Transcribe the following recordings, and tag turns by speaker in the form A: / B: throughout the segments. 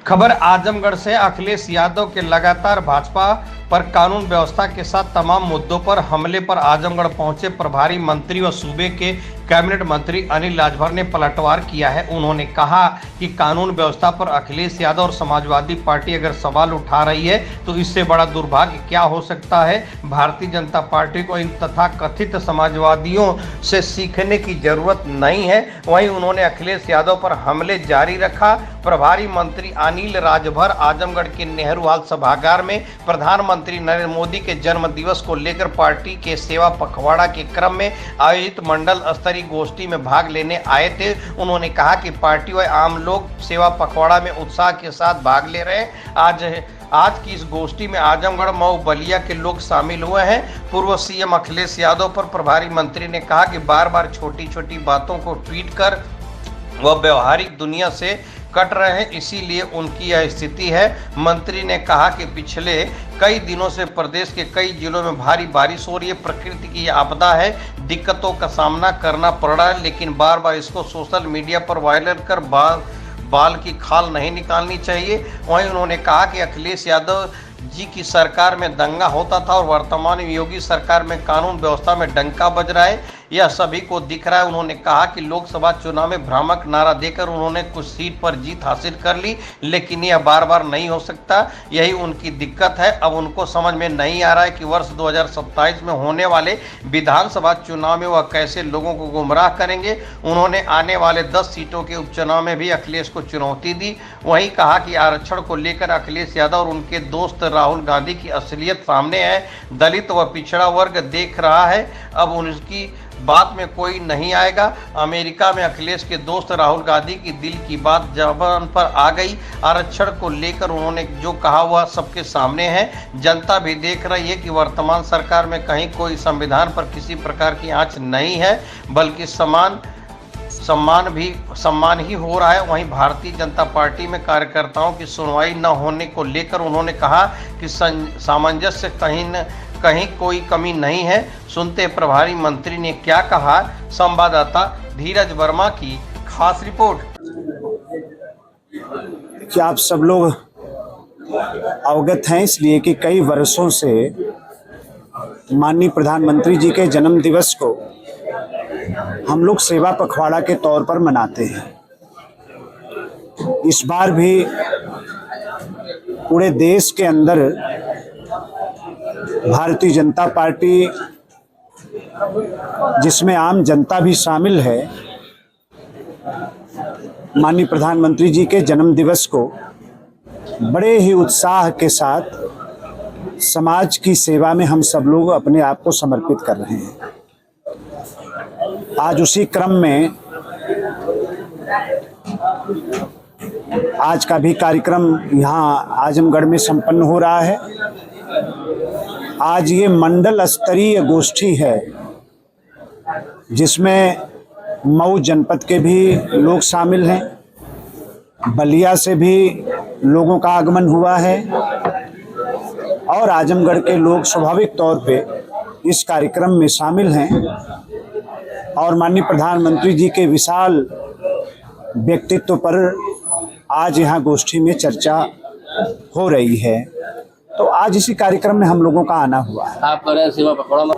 A: खबर आजमगढ़ से। अखिलेश यादव के लगातार भाजपा पर कानून व्यवस्था के साथ तमाम मुद्दों पर हमले पर आजमगढ़ पहुंचे प्रभारी मंत्री व सूबे के कैबिनेट मंत्री अनिल राजभर ने पलटवार किया है। उन्होंने कहा कि कानून व्यवस्था पर अखिलेश यादव और समाजवादी पार्टी अगर सवाल उठा रही है तो इससे बड़ा दुर्भाग्य क्या हो सकता है। भारतीय जनता पार्टी को इन तथाकथित समाजवादियों से सीखने की जरूरत नहीं है। वहीं उन्होंने अखिलेश यादव पर हमले जारी रखा। प्रभारी मंत्री अनिल राजभर आजमगढ़ के नेहरू हॉल सभागार में प्रधानमंत्री नरेंद्र मोदी के जन्म दिवस को लेकर पार्टी के सेवा पखवाड़ा के क्रम में आयोजित मंडल स्तरीय गोष्ठी में भाग लेने आए थे। उन्होंने कहा कि पार्टी व आम लोग सेवा पखवाड़ा में उत्साह के साथ भाग ले रहे हैं। आज की इस गोष्ठी में आजमगढ़, मऊ, बलिया के लोग शामिल हुए हैं। पूर्व सीएम अखिलेश यादव पर प्रभारी मंत्री ने कहा कि बार बार छोटी छोटी बातों को ट्वीट कर वह व्यवहारिक दुनिया से कट रहे हैं, इसीलिए उनकी यह स्थिति है। मंत्री ने कहा कि पिछले कई दिनों से प्रदेश के कई जिलों में भारी बारिश हो रही है। प्रकृति की आपदा है, दिक्कतों का सामना करना पड़ रहा है, लेकिन बार बार इसको सोशल मीडिया पर वायरल कर बाल की खाल नहीं निकालनी चाहिए। वहीं उन्होंने कहा कि अखिलेश यादव जी की सरकार में दंगा होता था और वर्तमान योगी सरकार में कानून व्यवस्था में डंका बज रहा है, यह सभी को दिख रहा है। उन्होंने कहा कि लोकसभा चुनाव में भ्रामक नारा देकर उन्होंने कुछ सीट पर जीत हासिल कर ली, लेकिन यह बार बार नहीं हो सकता, यही उनकी दिक्कत है। अब उनको समझ में नहीं आ रहा है कि वर्ष 2027 में होने वाले विधानसभा चुनाव में वह कैसे लोगों को गुमराह करेंगे। उन्होंने आने वाले 10 सीटों के उपचुनाव में भी अखिलेश को चुनौती दी। वहीं कहा कि आरक्षण को लेकर अखिलेश यादव और उनके दोस्त राहुल गांधी की असलियत सामने है। दलित व पिछड़ा वर्ग देख रहा है, अब उनकी बात में कोई नहीं आएगा। अमेरिका में अखिलेश के दोस्त राहुल गांधी की दिल की बात जबान पर आ गई। आरक्षण को लेकर उन्होंने जो कहा वह सबके सामने है। जनता भी देख रही है कि वर्तमान सरकार में कहीं कोई संविधान पर किसी प्रकार की आंच नहीं है, बल्कि सम्मान ही हो रहा है। वहीं भारतीय जनता पार्टी में कार्यकर्ताओं की सुनवाई न होने को लेकर उन्होंने कहा कि सामंजस्य कहीं कोई कमी नहीं है। सुनते प्रभारी मंत्री ने क्या कहा, संवाददाता धीरज वर्मा की खास रिपोर्ट।
B: क्या आप सब लोग अवगत हैं इसलिए कि कई वर्षों से माननीय प्रधानमंत्री जी के जन्म दिवस को हम लोग सेवा पखवाड़ा के तौर पर मनाते हैं। इस बार भी पूरे देश के अंदर भारतीय जनता पार्टी, जिसमें आम जनता भी शामिल है, माननीय प्रधानमंत्री जी के जन्म दिवस को बड़े ही उत्साह के साथ समाज की सेवा में हम सब लोग अपने आप को समर्पित कर रहे हैं। आज उसी क्रम में आज का भी कार्यक्रम यहाँ आजमगढ़ में संपन्न हो रहा है। आज ये मंडल स्तरीय गोष्ठी है जिसमें मऊ जनपद के भी लोग शामिल हैं, बलिया से भी लोगों का आगमन हुआ है और आजमगढ़ के लोग स्वाभाविक तौर पे इस कार्यक्रम में शामिल हैं और माननीय प्रधानमंत्री जी के विशाल व्यक्तित्व पर आज यहाँ गोष्ठी में चर्चा हो रही है। तो आज इसी कार्यक्रम में हम लोगों का आना हुआ है।
C: आप करें सेवा पखवाड़ा।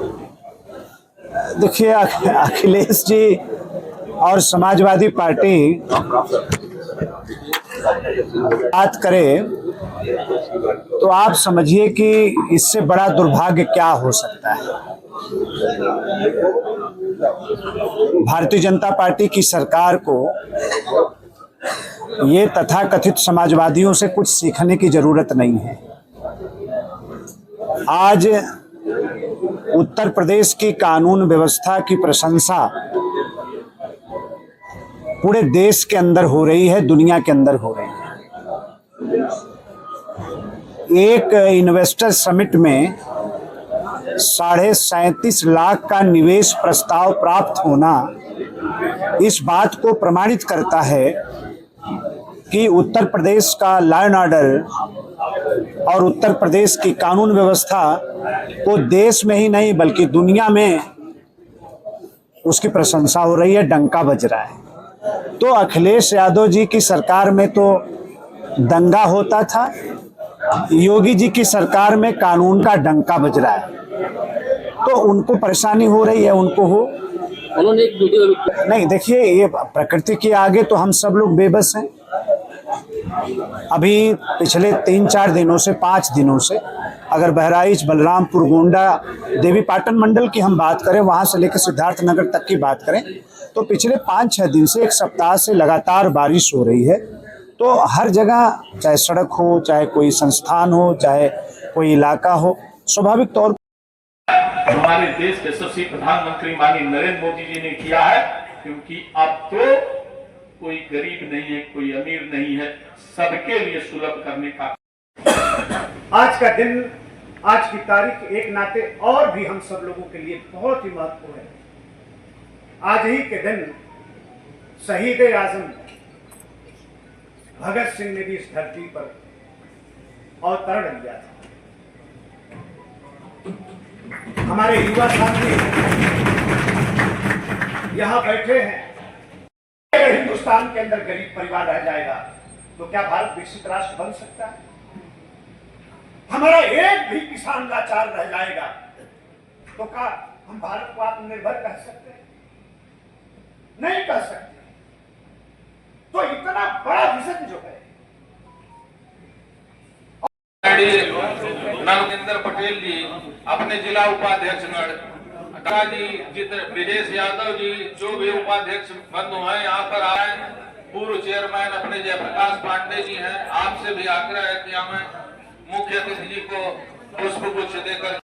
B: देखिए, अखिलेश जी और समाजवादी पार्टी बात करे तो आप समझिए कि इससे बड़ा दुर्भाग्य क्या हो सकता है। भारतीय जनता पार्टी की सरकार को ये तथाकथित समाजवादियों से कुछ सीखने की जरूरत नहीं है। आज उत्तर प्रदेश की कानून व्यवस्था की प्रशंसा पूरे देश के अंदर हो रही है, दुनिया के अंदर हो रही है। एक इन्वेस्टर समिट में 37.5 लाख का निवेश प्रस्ताव प्राप्त होना इस बात को प्रमाणित करता है कि उत्तर प्रदेश का लॉ एंड ऑर्डर और उत्तर प्रदेश की कानून व्यवस्था को देश में ही नहीं बल्कि दुनिया में उसकी प्रशंसा हो रही है, डंका बज रहा है। तो अखिलेश यादव जी की सरकार में तो दंगा होता था। योगी जी की सरकार में कानून का डंका बज रहा है, तो उनको परेशानी हो रही है, उनको हो।
C: उन्होंने एक वीडियो
B: नहीं, देखिए, ये प्रकृति के आगे तो हम सब लोग बेबस हैं। अभी पिछले 3-4 दिनों से, 5 दिनों से, अगर बहराइच, बलरामपुर, गोंडा, देवीपाटन मंडल की हम बात करें, वहां से लेकर सिद्धार्थनगर तक की बात करें, तो पिछले 5-6 दिन से, एक सप्ताह से लगातार बारिश हो रही है। तो हर जगह, चाहे सड़क हो, चाहे कोई संस्थान हो, चाहे कोई इलाका हो, स्वाभाविक तौर
D: हमारे देश के यशस्वी प्रधानमंत्री माननीय नरेंद्र मोदी जी ने किया है, क्योंकि अब तो कोई गरीब नहीं है, कोई अमीर नहीं है, सबके लिए सुलभ करने का।
B: आज का दिन, आज की तारीख एक नाते और भी हम सब लोगों के लिए बहुत ही महत्वपूर्ण है। आज ही के दिन शहीद आजम भगत सिंह ने भी इस धरती पर अवतरण लिया था। हमारे युवा साथी यहां बैठे हैं। अगर हिंदुस्तान के अंदर गरीब परिवार रह जाएगा तो क्या भारत विकसित राष्ट्र बन सकता है? हमारा एक भी किसान लाचार रह जाएगा तो क्या हम भारत को आत्मनिर्भर कह सकते हैं? नहीं कह सकते। तो इतना बड़ा विजन जो है,
E: नरेंद्र पटेल जी, अपने जिला उपाध्यक्ष जी, ब्रिजेश यादव जी, जो भी उपाध्यक्ष बंधु हैं यहाँ पर आए। पूर्व चेयरमैन अपने जयप्रकाश पांडे जी हैं। आपसे भी आग्रह है कि हमें मुख्य अतिथि जी को पुष्प गुच्छ देकर